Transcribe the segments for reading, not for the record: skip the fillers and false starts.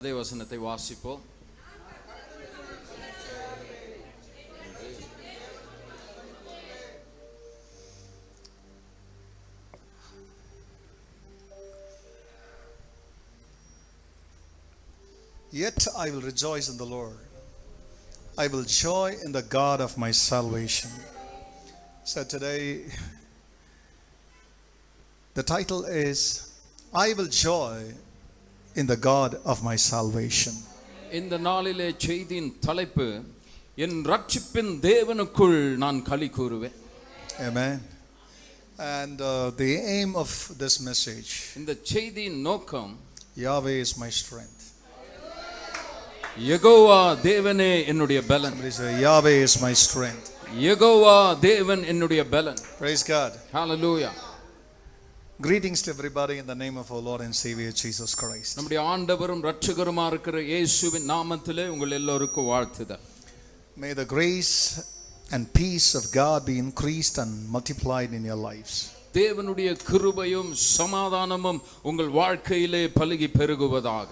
அதே வசனத்தை வாசிப்போம். Yet I will rejoice in the Lord. I will joy in the God of my salvation. So today, the title is, I will joy in the God of my salvation. இந்த நாளிலே செய்தியின் தலைப்பு, என் ரட்சிப்பின் தேவனுக்குள் நான் களி கூறுவேன். Amen. And the aim of this message, இந்த செய்தியின் நோக்கம், Yahweh is my strength. Jehovah தேவனே என்னுடைய பலன். Somebody say, Yahweh is my strength. Jehovah தேவன் என்னுடைய பலன். Praise God. Hallelujah. Greetings to everybody in the name of our Lord and Savior Jesus Christ. நம்முடைய ஆண்டவரும் இரட்சகருமா இருக்கிற இயேசுவின் நாமத்திலே உங்கள் எல்லோருக்கும் வாழ்த்துதல். May the grace and peace of God be increased and multiplied in your lives. தேவனுடைய கிருபையும் சமாதானமும் உங்கள் வாழ்க்கையிலே பலுகி பெருகுவதாக.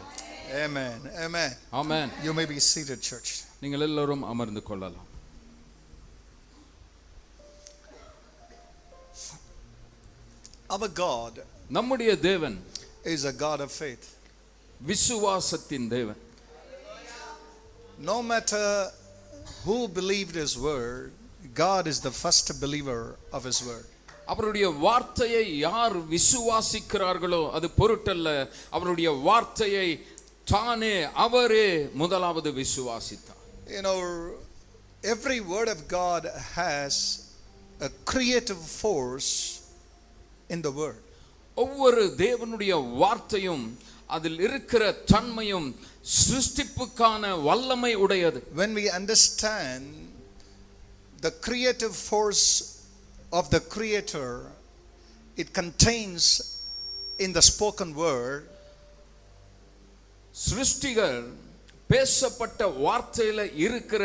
Amen. Amen. Amen. You may be seated, church. நீங்கள் எல்லோரும் அமர்ந்து கொள்ளலாம். Our God நம்முடைய தேவன் is a God of faith. விசுவாசத்தின் தேவன். No matter who believed his word, God is the first believer of his word. அவருடைய வார்த்தையை யார் விசுவாசிக்கிறார்களோ அது பொருட்டல்ல, அவருடைய வார்த்தையை தானே அவரே முதலாவது விசுவாசித்தார். You know, every word of God has a creative force in the word. ஒவ்வொரு தேவனுடைய வார்த்தையும் அதில் இருக்கிற தன்மையும் சிருஷ்டிப்புக்கான வல்லமை உடையது. When we understand the creative force of the Creator, it contains in the spoken word. சிருஷ்டிகர் பேசப்பட்ட வார்த்தையில இருக்கிற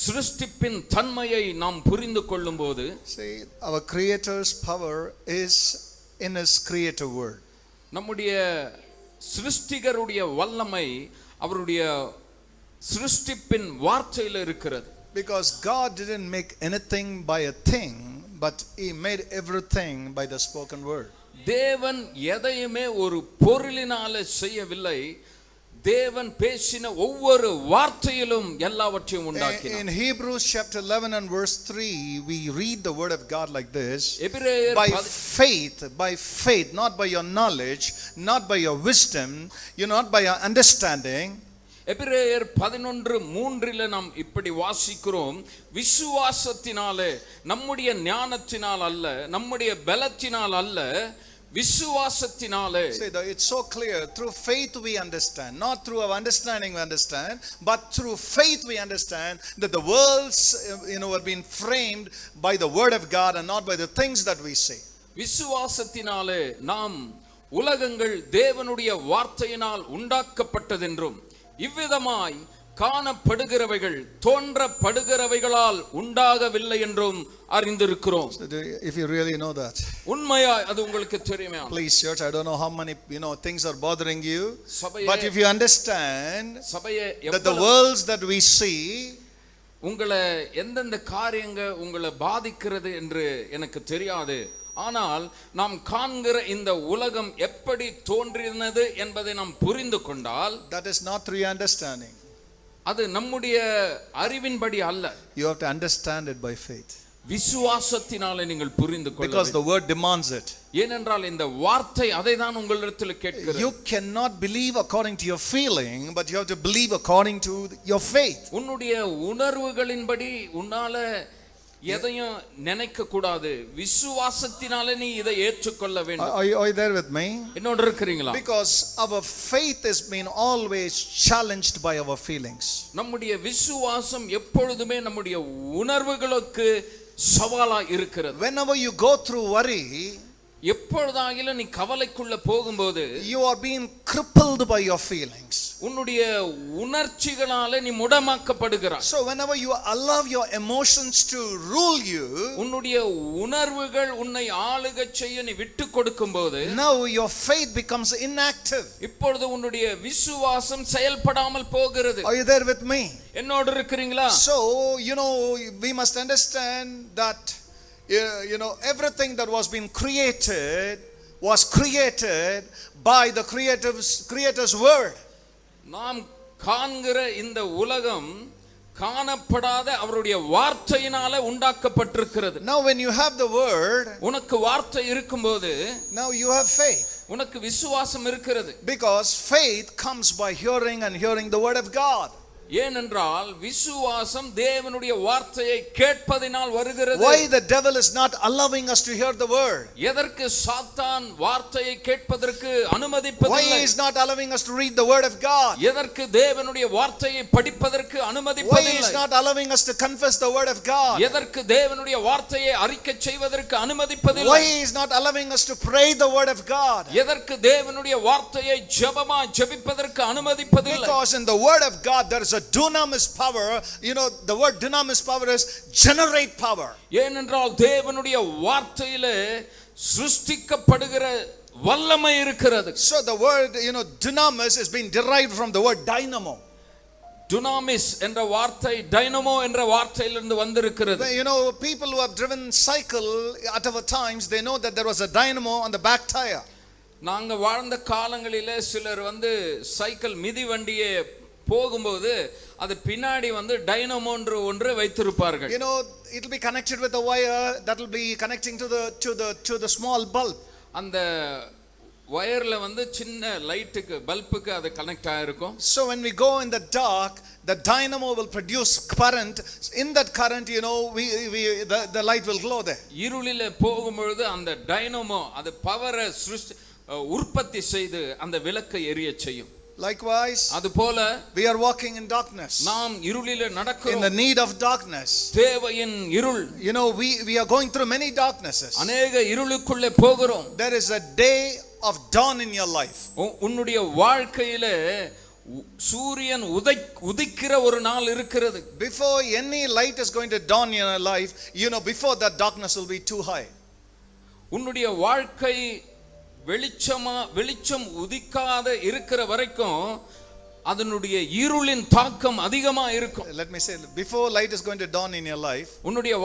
சிருஷ்டிப்பின் தன்மையை நாம் புரிந்து கொள்ளும்போது, See, our Creator's power is in his creative word. நம்முடைய சிருஷ்டிகருடைய வல்லமை அவருடைய சிருஷ்டிப்பின் வார்த்தையில இருக்கிறது. Because God didn't make anything by a thing, but he made everything by the spoken word. தேவன் எதையுமே ஒரு பொருளினால செய்யவில்லை, தேவன் பேசின ஒவ்வொரு வார்த்தையிலும் எல்லாவற்றையும் உண்டாக்கினார். In Hebrews chapter 11 and verse 3, we read the word of God like this: by faith, not by your knowledge, not by your wisdom, not by your understanding. எபிரேயர் 11:3 நாம் இப்படி வாசிக்கிறோம், விசுவாசத்தினாலே, நம்முடைய ஞானத்தினால் அல்ல, நம்முடைய பலத்தினால் அல்ல, விசுவாசத்தினாலே. It's so clear. Through faith we understand, not through our understanding we understand, but through faith we understand that the worlds are being framed by the word of God and not by the things that we say. விசுவாசத்தினாலே நாம் உலகங்கள் தேவனுடைய வார்த்தையினால் உண்டாக்கப்பட்டதென்றும், இவ்விதமாய் காணப்படுகிறவைகள் தோன்றப்படுகிறவைகளால் உண்டாகவில்லை என்றும் அறிந்திருக்கிறோம். If you really know that, உண்மையா அது உங்களுக்கு தெரியுமா? Please church, I don't know how many things are bothering you, but if you understand that the worlds that we see, உங்களை எந்தெந்த காரியங்கள் உங்களை பாதிக்கிறது என்று எனக்கு தெரியாது, ஆனால் நாம் காண்கிற இந்த உலகம் எப்படி தோன்றினது என்பதை நாம் புரிந்து கொண்டால், that is not through your understanding. அது நம்முடைய அறிவின்படி அல்ல. You have to understand it by faith. விசுவாசத்தினாலே நீங்கள் புரிந்து கொள்ள வேண்டும். Because the word demands it. ஏனென்றால் இந்த வார்த்தை அதை தான் உங்களிடத்தில் கேட்கிறது. You cannot believe according to your feeling, but you have to believe according to your faith. உன்னுடைய உணர்வுகளின்படி உன்னால எதையும் நினைக்க கூடாது, விசுவாசத்தினாலே நீ இதை ஏற்றுக்கொள்ள வேண்டும். Are you there with me? என்னோட இருக்கிறீங்களா? Because our faith has been always challenged by our feelings. நம்முடைய விசுவாசம் எப்பொழுதுமே நம்முடைய உணர்வுகளுக்கு சவாலா இருக்கிறது. Whenever you go through worry, எப்பொழுதாகிலும் நீ கவலைக்குள்ள போகும்போது you are being crippled by your feelings. உன்னுடைய உணர்ச்சிகளால நீ முடமாக்கப்படுகிறாய். So whenever you allow your emotions to rule you, உன்னுடைய உணர்வுகள் உன்னை ஆளுக செய்ய நீ விட்டு கொடுக்கும்போது now your faith becomes inactive. இப்பொழுது உன்னுடைய விசுவாசம் செயல்படாமல் போகிறது. Are you there with me? என்னோடு இருக்கிறீங்களா? So we must understand that everything that was being created was created by the creator's word. நாம் காண்கிற இந்த உலகம் காணப்படாத அவருடைய வார்த்தையினால உண்டாக்கப்பட்டிருக்கிறது. Now when you have the word, உனக்கு வார்த்தை இருக்கும்போது now you have faith. உனக்கு விசுவாசம் இருக்கிறது. Because faith comes by hearing and hearing the word of God. ஏனென்றால் விசுவாசம் தேவனுடைய வார்த்தையை கேட்பதினால் வருகிறது. Why the devil is not allowing us to hear the word? எதற்கு சாத்தான் வார்த்தையை கேட்பதற்கு அனுமதிப்பதில்லை? Why he is not allowing us to read the word of God? எதற்கு தேவனுடைய வார்த்தையை படிப்பதற்கு அனுமதிப்பதில்லை? Why he is not allowing us to confess the word of God? எதற்கு தேவனுடைய வார்த்தையை அறிக்கை செய்வதற்கு அனுமதிப்பதில்லை? Why he is not allowing us to pray the word of God? எதற்கு தேவனுடைய வார்த்தையை ஜெபமாய் ஜெபிப்பதற்கு அனுமதிப்பதில்லை? Because in the word of God there is a dunamis power. The word dunamis power is generate power. ஏனென்றால் தேவனுடைய வார்த்தையிலே சிருஷ்டிக்கப்படுகிற வல்லமை இருக்கிறது. So the word dunamis is being derived from the word dynamo. dunamis என்ற வார்த்தை டைனமோ என்ற வார்த்தையிலிருந்து வந்திருக்கிறது. People who have driven cycle at our times, they know that there was a dynamo on the back tire. நாங்க வாழ்ந்த காலங்களிலே சிலர் cycle மிதி வண்டியை போகும்போது அது பின்னாடி டைனமோன்ற ஒன்று வைத்திருப்பார்கள். It will be connected with a wire that will be connecting to the small bulb. அந்த வயர்ல சின்ன லைட்டுக்கு பல்புக்கு அது கனெக்ட் ஆயிருக்கும். So when we go in the dark, the dynamo will produce current. In that current, the light will glow there. இருளிலே போகும்போது அந்த dynamo அது பவரை உற்பத்தி செய்து அந்த விளக்கை எரிய செய்யும். Likewise, அதுபோல we are walking in darkness. நாம் இருளிலே நடக்கிறோம். In the need of darkness. தேவையின் இருள். We are going through many darknesses. அநேக இருளுக்குள்ளே போகிறோம். There is a day of dawn in your life. உன்னுடைய வாழ்க்கையிலே சூரியன் உதிக்கிற ஒரு நாள் இருக்கிறது. Before any light is going to dawn in your life, before that darkness will be too high. உன்னுடைய வாழ்க்கை வெளிச்சம் உதிக்காத இருக்கிற வரைக்கும் அதனுடைய இருளின் தாக்கம் அதிகமா இருக்கும். Let me say, before light is going to dawn in your life, உன்னுடைய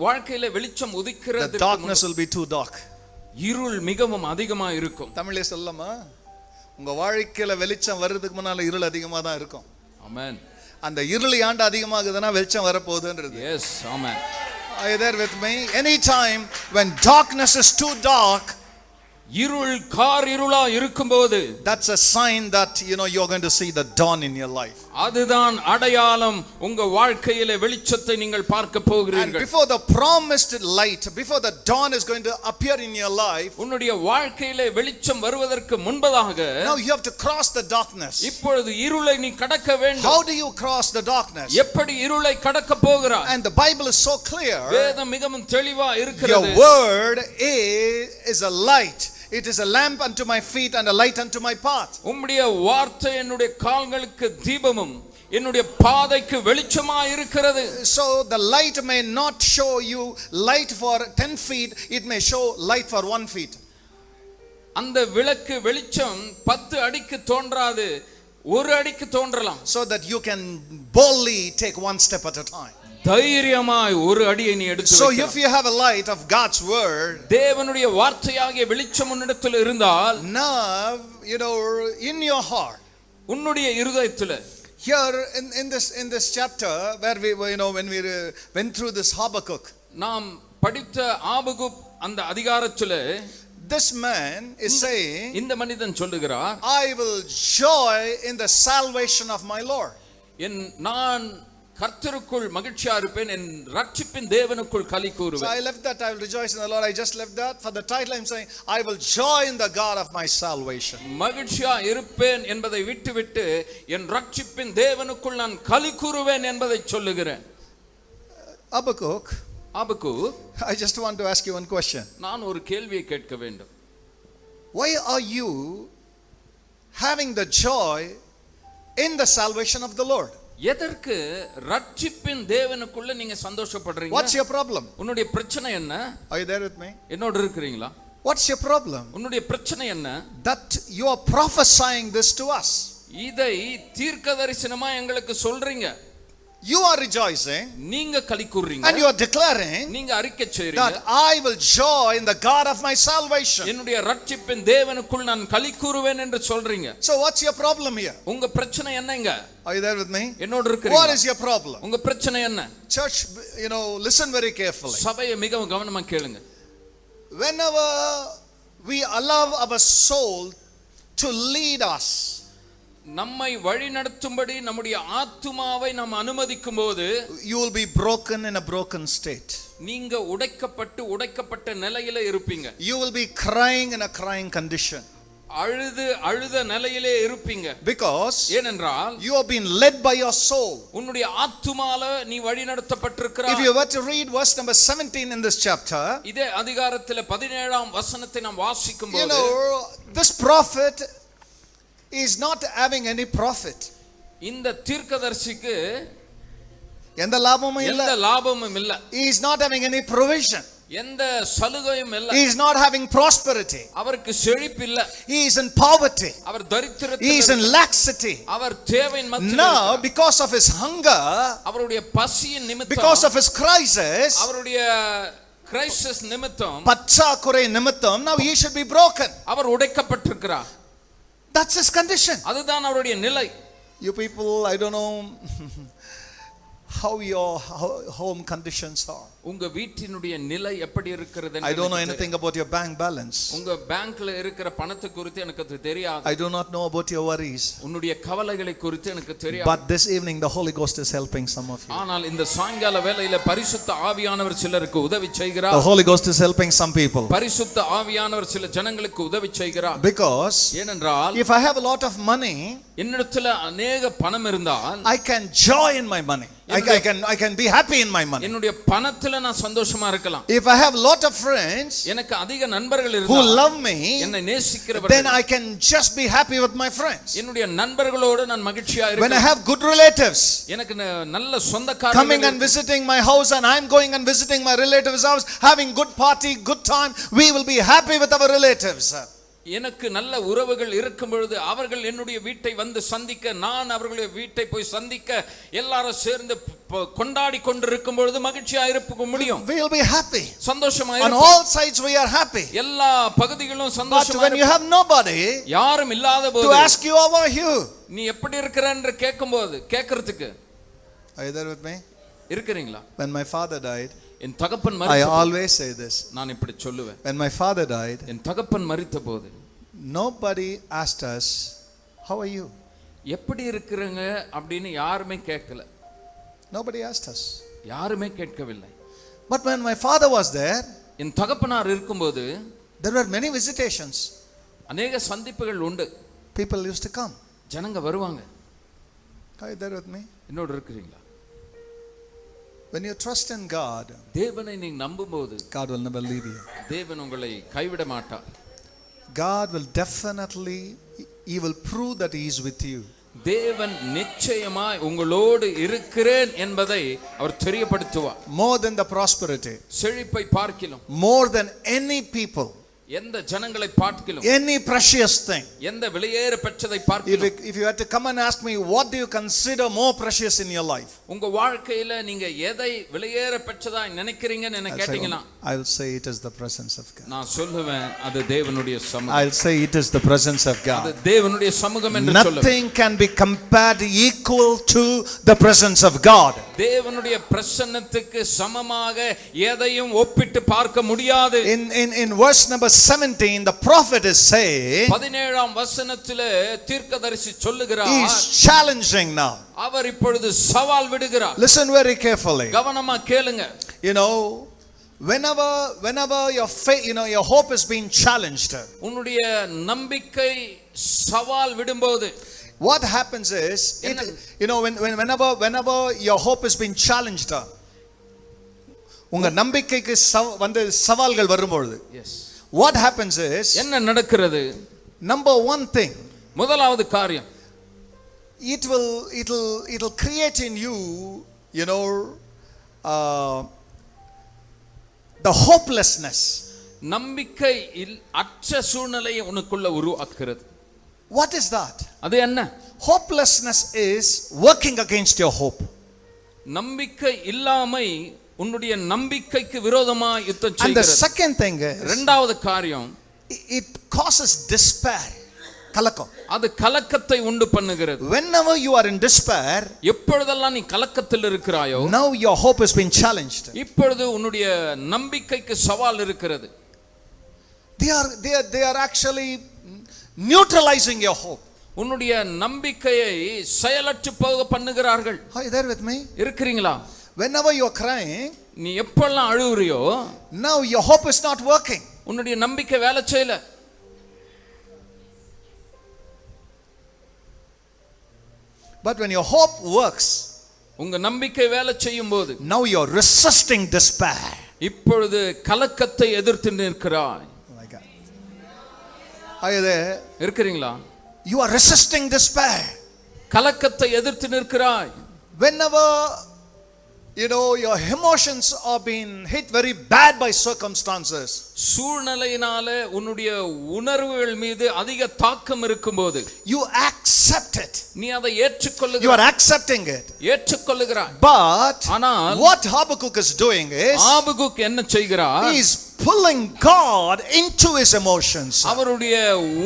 வாழ்க்கையில வெளிச்சம் உதிக்கிறது, the darkness will be too dark. இருள் மிகவும் அதிகமா இருக்கும். தமிழ்ல சொல்லமா, உங்க வாழ்க்கையில வெளிச்சம் வர்றதுக்கு முன்னால இருள் அதிகமா தான் இருக்கும். ஆமென். அந்த இருள் ஆண்டு அதிகமாகுதுன்னா வெளிச்சம் வர போகுதுன்றது. Yes, amen. Are you there with me? Anytime when darkness is too dark, இருள் இருளா இருக்கும்போது, that's a sign that you're going to see the dawn in your life. அதுதான் அடையாளம் உங்க வாழ்க்கையிலே வெளிச்சத்தை நீங்கள் பார்க்க போகிறீர்கள். And before the promised light, before the dawn is going to appear in your life, உன்னுடைய வாழ்க்கையிலே வெளிச்சம் வருவதற்கு முன்பதாக now you have to cross the darkness. இப்பொழுது இருளை நீ கடக்க வேண்டும். How do you cross the darkness? எப்படி இருளை கடக்க போகிறாய்? And the Bible is so clear. வேதம் மிகவும் தெளிவா இருக்கிறது. Your word is a light. It is a lamp unto my feet and a light unto my path. உம்முடைய வார்த்தை என்னுடைய கால்களுக்கு தீபமும் என்னுடைய பாதைக்கு வெளிச்சமாய் இருக்கிறது. So the light may not show you light for 10 feet, it may show light for 1 feet. அந்த விளக்கு வெளிச்சம் 10 அடிக்கு தோன்றாது, 1 அடிக்கு தோன்றலாம். So that you can boldly take one step at a time. தைரியமாய் 1 அடியை நீ எடுத்து So வைக்கலாம். if you have a light of God's word, தேவனுடைய வார்த்தையாகிய வெளிச்சம் உன்னிடத்தில் இருந்தால், now in your heart, உன்னுடைய இருதயத்திலே, here in this chapter where we when we went through this Habakkuk, நாம் படித்த ஆபகுக் அந்த அதிகாரத்திலே, this man is saying, இந்த மனிதன் சொல்லுகிறார், I will joy in the salvation of my Lord. நான் கர்த்தருக்குள் மகிழ்ச்சியா இருப்பேன், என் ரட்சிப்பின் தேவனுக்குள் களி கூறுவேன். So I left that, I will rejoice in the Lord. I just left that. For the title I'm saying, I will joy in the God of my salvation. மகிழ்ச்சியா இருப்பேன் என்பதை விட்டுவிட்டு என் ரட்சிப்பின் தேவனுக்குள் நான் களி கூறுவேன் என்பதை சொல்லுகிறேன். Habakkuk, ஆபக்கூக், I just want to ask you one question. நான் ஒரு கேள்வியை கேட்க வேண்டும். Why are you having the joy in the salvation of the Lord? எதற்கு ரட்சிப்பின் தேவனுக்குள்ள நீங்க சந்தோஷப்படுறீங்க? What's your problem? உன்னுடைய பிரச்சனை என்ன? Are you there with me? என்னோட இருக்கிறீங்களா? What's your problem? உன்னுடைய பிரச்சனை என்ன? That you are prophesying this to us. இதை தீர்க்கதரிசனமா எங்களுக்கு சொல்றீங்க. You are rejoicing நீங்க களி கூர்றீங்க. and you are declaring நீங்க அறிக்கை செய்றீங்க. that I will joy in the God of my salvation. என்னுடைய ரட்சிப்பின் தேவனுக்குள் நான் களி கூறுவேன் என்று சொல்றீங்க. So what's your problem here? உங்க பிரச்சனை என்னங்க? Are you there with me? என்னோட What இருக்கிறீங்களா? is your problem? உங்க பிரச்சனை என்ன? Church, listen very carefully. சபையை மிகவும் கவனமா கேளுங்க. Whenever we allow our soul to lead us, நம்மை வழி நடத்தும்படி நம்முடைய ஆத்துமாவை நாம் அனுமதிக்கும் போது, you will be broken in a broken state. நீங்க உடைக்கப்பட்ட நிலையில இருப்பீங்க. You will be crying in a crying condition. அழுத நிலையிலே இருப்பீங்க. Because ஏனென்றால் you have been led by your soul. உன்னுடைய ஆத்துமால நீ வழி நடத்தப்பட்டிருக்கிறாய். If you were to read verse number 17 in this chapter, இதே அதிகாரத்திலே 17ஆம் வசனத்தை நாம் வாசிக்கும்போது, this prophet is not having any profit. இந்த தீர்க்கதரிசிக்கு எந்த லாபமும் இல்ல. எந்த லாபமும் இல்ல. He is not having any provision. எந்த சலுகையும் இல்ல. He is not having prosperity. அவருக்கு செழிப்பு இல்ல. He is in poverty. Our தரித்திரத்தில். He is in laxity. அவர் தேவையின் மத்தியில். Now because of his hunger, அவருடைய பசியின் நிமித்தம், because of his crisis, அவருடைய கிரைசிஸ் நிமித்தம், பற்றாக்குறை நிமித்தம், now he should be broken. Our உடைக்கப்பட்டிருக்கிறார். That's his condition. அதுதான் அவருடைய நிலை. You people, I don't know how your home conditions are. உங்க வீட்டினுடைய நிலை எப்படி இருக்கிறது என்று I don't know anything about your bank balance. உங்க பேங்க்ல இருக்கிற பணத்தை குறித்து எனக்கு தெரியாது. I do not know about your worries. உன்னுடைய கவலைகளை குறித்து எனக்கு தெரியாது. But this evening the Holy Ghost is helping some of you. ஆனால் இந்த சாயங்கால வேளையில பரிசுத்த ஆவியானவர் சிலருக்கு உதவி செய்கிறார். The Holy Ghost is helping some people. பரிசுத்த ஆவியானவர் சில ஜனங்களுக்கு உதவி செய்கிறார். Because ஏனென்றால் if I have a lot of money, என்னிடத்துல அநேக பணம் இருந்தால், I can joy in my money. I can be happy in my money. என்னுடைய பணத்துல நான் சந்தோஷமா இருக்கலாம். If I have a lot of friends எனக்கு அதிக நண்பர்கள் who இருந்தால், love me, என்னை நேசிக்கிறவர்கள், then I can just be happy with my friends. என்னுடைய நண்பர்களோடு நான் மகிழ்ச்சியா When I இருக்கலாம். have good relatives எனக்கு நல்ல சொந்தக்காரர்கள் coming and visiting my house and I'm going and visiting my relatives' house, having good party, good time, we will be happy with our relatives. எனக்கு நல்ல உறவுகள் இருக்கும் பொழுது அவர்கள் என்னுடைய வீட்டை வந்து சந்திக்க, நான் அவர்களுடைய வீட்டை போய் சந்திக்க, எல்லாரும் சேர்ந்து கொண்டாடி கொண்டிருக்கும் பொழுது மகிழ்ச்சியா இருக்க முடியும். We will be happy. சந்தோஷமா On இருப்போம். all sides we are happy. எல்லா பகுதிகளிலும் But சந்தோஷமா when you have nobody யாரும் இல்லாத to போது, ask you how are you, நீ எப்படி இருக்கறன்னு கேட்கும்போது, கேட்கிறதுக்கு are you there with me? இருக்கிறீங்களா? When my father died, என் தகப்பன் I மரித்த, always say this. நான் இப்படி சொல்லுவேன், When my father died, என் தகப்பன் மரித்த போது nobody asked us, how are you? எப்படி இருக்கிறங்க அப்படின்னு யாருமே கேட்கல. Nobody asked us. யாருமே கேட்கவில்லை. But when my father was there, என் தகப்பனார் இருக்கும்போது there were many visitations. அநேக சந்திப்புகள் உண்டு. People used to come. ஜனங்க வருவாங்க. Are you there with me? என்னோட இருக்கிறீங்களா? When you trust in God, தேவனை நீ நம்பும்போது God will never leave you. தேவன் உங்களை கைவிட மாட்டார். God will definitely, He will prove that He is with you. தேவன் நிச்சயமாய் உங்களோடு இருக்கிறேன் என்பதை அவர் தெரியப்படுத்துவார். More than the prosperity, செழிப்பை பார்க்கிலும், more than any people, எந்த ஜனங்களை பார்க்கிலும், any precious thing. எந்த விலையேற பெற்றதை பார்க்கிலும், If you had to come and ask me, what do you consider more precious in your life? உங்க வாழ்க்கையில நீங்க எதை விலையேற பெற்றதா நினைக்கிறீங்கன்னு என்ன கேட்டீங்கன்னா, I will say it is the presence of God. நான் சொல்லுவேன் அது தேவனுடைய சமூகம். I'll say it is the presence of God. அது தேவனுடைய சமூகம் என்று சொல்லுவேன். Nothing can be compared equal to the presence of God. தேவனுடைய பிரசன்னத்துக்கு சமமாக எதையும் ஒப்பிட்டு பார்க்க முடியாது. In verse number 17, the prophet is saying, 17ஆம் வசனத்திலே தீர்க்கதரிசி சொல்லுகிறார், he is challenging now. அவர் இப்பொழுது சவால் விடுகிறார். Listen very carefully. கவனமா கேளுங்க. Whenever your faith, your hope is being challenged, உன்னுடைய நம்பிக்கை சவால் விடும்போது, what happens is, whenever your hope is being challenged, உங்க நம்பிக்கைக்கு வந்து சவால்கள் வரும்பொழுது what happens is என்ன நடக்கிறது? number one thing, முதலாவது காரியம், it'll create in you, you know, the hopelessness. நம்பிக்கை அற்ற சூழ்நிலையை உனக்குள்ள உருவாக்குறது. What is that? அது என்ன? Hopelessness is working against your hope. நம்பிக்கை இல்லாமை உன்னுடைய நம்பிக்கைக்கு விரோதமா யுத்தம் செய்கிறது. And the second thing is, இரண்டாவது காரியம், it causes despair. கலக்கம். அது கலக்கத்தை உண்டு பண்ணுகிறது. Whenever you are in despair, எப்பொழுதெல்லாம் நீ கலக்கத்தில் இருக்கிறாயோ, now your hope has been challenged. இப்பொழுது உன்னுடைய நம்பிக்கைக்கு சவால் இருக்கிறது. They are actually neutralizing your hope. உன்னுடைய நம்பிக்கையை செயலற்று போக பண்ணுகிறார்கள். Are you there with me? இருக்கிறீங்களா? Whenever you are crying, நீ எப்பெல்லாம் அழுகுறியோ, now your hope is not working. உன்னுடைய நம்பிக்கை வேலை செய்யல. But when your hope works, உங்க நம்பிக்கை வேலை செய்யும் போது, now you are resisting despair. இப்பொழுது கலக்கத்தை எதிர்த்து நிற்கிறாய். Oh my God. Are you there? இருக்கிறீங்களா? You are resisting despair. கலக்கத்தை எதிர்த்து நிற்கிறாய். Whenever you know your emotions are being hit very bad by circumstances, சூழ்நிலையினால உன்னுடைய உணர்வுகள் மீது அதிக தாக்கம் இருக்கும்போது, you accept it. நீ அதை ஏற்றுக்கொள்ளுகிறாய். You are accepting it. ஏற்றுக்கொள்ளுகிறாய். But ஆனால் what Habakkuk is doing is, Habakkuk என்ன செய்கிறார்? he is pulling God into his emotions. அவருடைய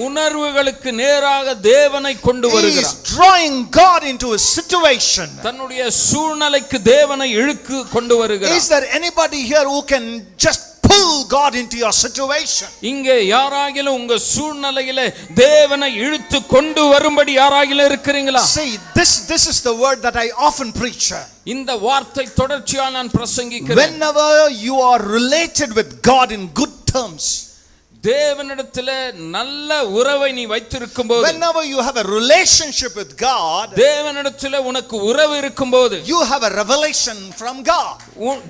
உணர்வுகளுக்கு நேராக தேவனை கொண்டு He is வருகிறார். drawing God into his situation. தன்னுடைய சூழ்நிலைக்கு தேவனை இழுக்கு கொண்டு வருகிறார். Is there anybody here who can just pull God into your situation? இங்கே யாராகிலும் உங்க சூழ்நிலையிலே தேவனை இழுத்து கொண்டு வரும்படி யாராகிலும் இருக்கிறீங்களா? See, this is the word that I often preach. இந்த வார்த்தை தொடர்ச்சியா நான் பிரசங்கிக்கிறேன். Whenever you are related with God in good terms, தேவனிடத்திலே நல்ல உறவை நீ வைத்திருக்கும்போது, whenever you have a relationship with God, தேவனிடத்திலே உனக்கு உறவு இருக்கும்போது, you have a revelation from God.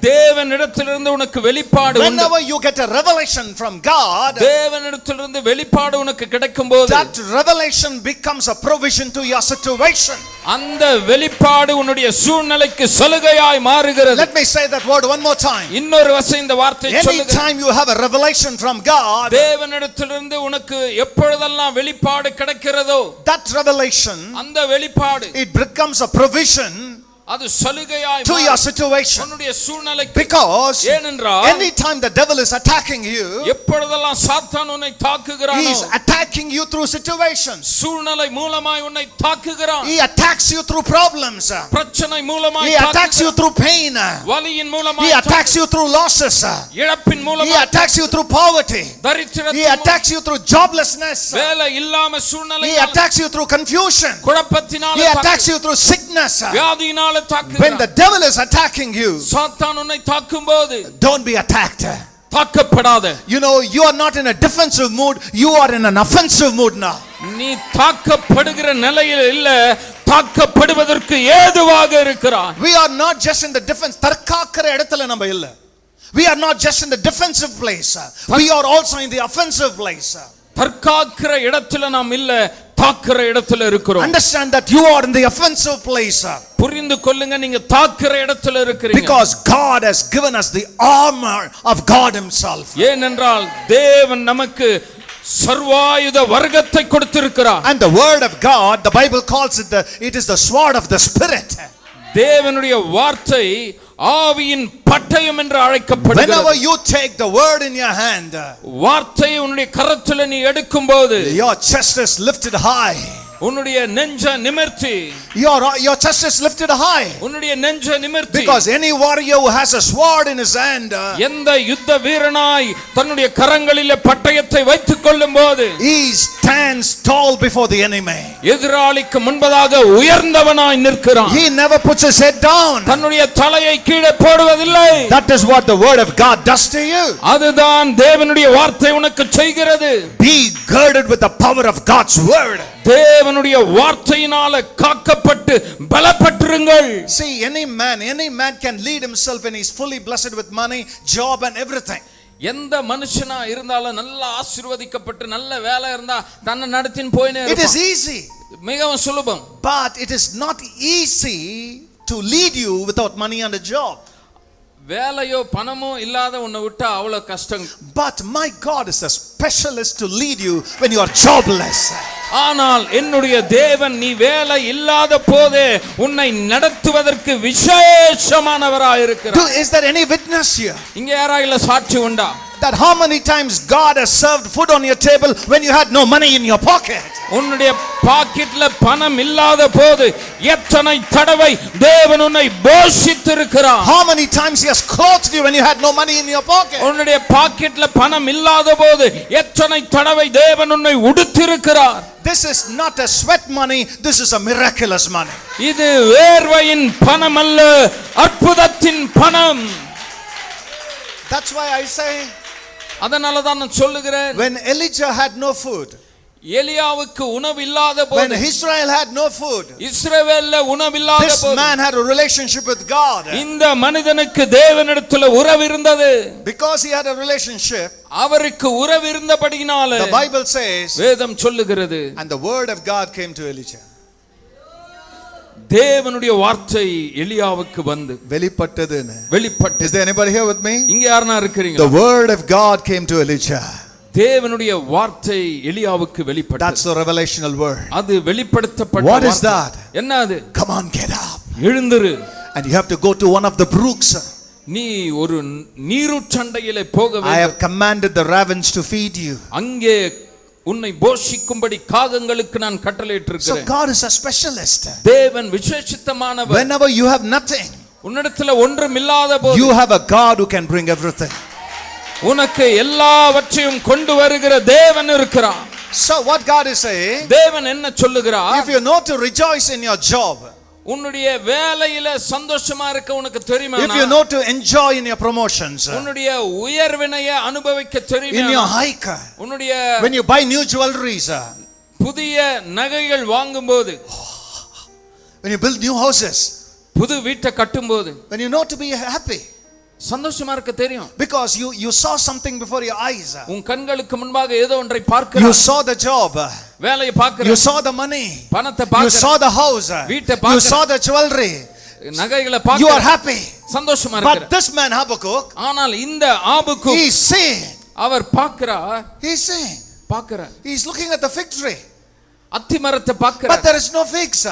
தேவனிடத்திலிருந்து உனக்கு வெளிப்பாடு உண்டு. Whenever you get a revelation from God, தேவனிடத்திலிருந்து வெளிப்பாடு உனக்கு கிடைக்கும்போது, that revelation becomes a provision to your situation. அந்த வெளிப்பாடு உன்னுடைய சூழ்நிலைக்கு சலுகையாய் மாறுகிறது. Let me say that word one more time. இன்னொரு வசனம் இந்த வார்த்தையை சொல்லுங்க. Anytime you have a revelation from God, தேவனிடத்திலிருந்து உனக்கு எப்பொழுதெல்லாம் வெளிப்பாடு கிடைக்கிறதோ, that revelation, அந்த வெளிப்பாடு it becomes a provision அது சலுகையாய் to your situation. உன்னுடைய சூழ்நிலைக்கு. Because ஏனென்றால் anytime the devil is attacking you, எப்பொழுதெல்லாம் சாத்தான் உன்னை தாக்குகிறானோ, he is attacking you through situations. சூழ்நிலை மூலமாய் உன்னை தாக்குகிறான். He attacks you through problems. பிரச்சனை மூலமாய் He attacks you through pain. வலியின் He மூலமாய் attacks you through losses. இழப்பின் He மூலமாய் attacks you through poverty. He தரித்திரத்தின் attacks you through joblessness. வேலை இல்லாம He சூழ்நிலை, attacks you through confusion. குழப்பத்தினால, He attacks you through sickness. வியாதியினால When தாக்குகிறான். the devil is attacking you, சாத்தான் உன்னை தாக்கும்போது don't be attacked. தாக்கப்படாத. You know, you are not in a defensive mood, you are in an offensive mood now. நீ தாக்கப்படுகிற நிலையில் இல்ல, தாக்கப்படுவதற்கு ஏதுவாக இருக்கிறாய். We are not just in the defense. தற்காக்கிற இடத்துல நம்ம இல்ல. We are not just in the defensive place. We are also in the offensive place. தற்காக்கிற இடத்துல நாம் இல்ல, தாக்குற இடத்துல இருக்கிறோம். Understand that you are in the offensive place. புரிந்து கொள்ளுங்க, நீங்க தாக்குற இடத்துல இருக்கிறீங்க. Because God has given us the armor of God himself. ஏனென்றால் தேவன் நமக்கு சர்வாயுத வர்க்கத்தை கொடுத்திருக்கிறார். And the word of God, the Bible calls it it is the sword of the spirit. தேவனுடைய வார்த்தை ஆவியின் பட்டயம் என்று அழைக்கப்படுகிறது. Whenever you take the word in your hand, வார்த்தையை உன்னுடைய கரத்தில் நீ எடுக்கும்போது, your chest is lifted high. உன்னுடைய நெஞ்ச நிமிர்த்தி, your chest is lifted high. உன்னுடைய நெஞ்ச நிமிர்த்தி. Because any warrior who has a sword in his hand, எந்த யுத்த வீரனாய் தன்னுடைய கரங்களிலே பட்டயத்தை வைத்துக் கொள்ளும்போது, he stands tall before the enemy. எதிராளிக்கு முன்பதாக உயர்ந்தவனாய் நிற்கிறான். He never puts his head down. தன்னுடைய தலையை கீழே போடுவதில்லை. That is what the word of God does to you. அதுதான் தேவனுடைய வார்த்தை உனக்கு செய்கிறது. Be girded with the power of God's word. தேவனுடைய வார்த்தையினால காக்கப்பட்ட துவக்கப்பட்டு பலப்பட்டிருங்கள். See, any man can lead himself when he's fully blessed with money, job and everything. எந்த மனுஷனா இருந்தாலும் நல்லா ஆசீர்வதிக்கப்பட்டு நல்ல வேலை இருந்தா தன்னை நடத்தின்னு போயினே It is இருப்பான். easy. மிகவும் சுலபம். But it is not easy to lead you without money and a job. வேலையோ பணமோ இல்லாத உன்னை விட்டா அவ்வளவு கஷ்டம். But my God is a specialist to lead you when you are jobless. ஆனால் என்னுடைய தேவன் நீ வேலை இல்லாத போதே உன்னை நடத்துவதற்கு விசேஷமானவராய் இருக்கிறார். Is there any witness here? இங்க யாராயில சாட்சி உண்டா? That how many times God has served food on your table when you had no money in your pocket? உன்னுடைய பாக்கெட்ல பணம் இல்லாத போது எத்தனை தடவை தேவன் உன்னை போஷித்திருக்கிறார். How many times he has clothed you when you had no money in your pocket? உன்னுடைய பாக்கெட்ல பணம் இல்லாத போது எத்தனை தடவை தேவன் உன்னை உடுத்திருக்கிறார். This is not a sweat money, this is a miraculous money. இது வேர்வையின் பணம் அல்ல, அற்புதத்தின் பணம். That's why I say, அதனால தான் நான் சொல்லுகிறேன், when Elijah had no food, எலியாவுக்கு உணவு இல்லாத when போது, Israel had no food, இஸ்ரவேல்ல உணவு இல்லாத this போது man had a relationship with God. இந்த மனிதனுக்கு தேவனிடத்தில் உறவு இருந்தது. Because he had a relationship, அவருக்கு உறவு இருந்தபடியினால the Bible says, வேதம் சொல்லுகிறது, and the word of God came to Elijah. தேவனுடைய வார்த்தை எலியாவுக்கு வந்து வெளிப்பட்டதுன்னு. வெளிப்பட்டது. Is there anybody here with me? இங்க யாரனா இருக்கீங்க? The word of God came to Elijah. தேவனுடைய வார்த்தை எலியாவுக்கு வெளிப்பட்டது. That's the revelational word. அது வெளிப்படுத்தப்பட்ட What is வார்த்தை. that? என்ன அது? Come on, get up. எழுந்திரு. And you have to go to one of the brooks. நீ ஒரு நீருற்றண்டையிலே போக I வேண்டும். have commanded the ravens to feed you. அங்கே உன்னை போஷிக்கும்படி காகங்களுக்கு நான் So கட்டளையிட்டிருக்கிறேன். God is a specialist. தேவன் விசேஷித்தமானவர். Whenever you have nothing, உன்னிடத்தில் ஒன்றும் இல்லாத போது you have a God who can bring everything. உனக்கு எல்லாவற்றையும் கொண்டு வருகிற தேவன் இருக்கிறார். So what God is saying, தேவன் என்ன சொல்லுகிறார்? if you know to rejoice in your job, உன்னுடைய வேலையில சந்தோஷமா இருக்க உனக்கு தெரியுமா? if you know to enjoy in your promotions, உன்னுடைய உயர்வினைய அனுபவிக்க தெரியுமா? in your hike, உன்னுடைய when you buy new jewelries, புதிய நகைகள் வாங்கும்போது, when you build new houses, புது வீட்டை கட்டும்போது, when you know to be happy, சந்தோஷமா இருக்க தெரியும். because you saw something before your eyes. உன் கண்களுக்கு முன்பாக ஏதோ ஒன்றை பார்க்கிறாய். You saw the job, வேலையை பார்க்கிறாய். you saw the money, பணத்தை you பார்க்கிறாய். saw the house, வீட்டை you பார்க்கிறாய். saw the jewelry, நகைகளை you are பார்க்கிறாய். happy. சந்தோஷமா But இருக்கிறாய். this man Habakkuk, ஆனால் இந்த ஆபுக்கு he is seeing, அவர் பார்க்கிறார். he is seeing, பார்க்கிறார். he is looking at the fig tree, அத்தி மரத்தை but பார்க்கிறார். there is no figs.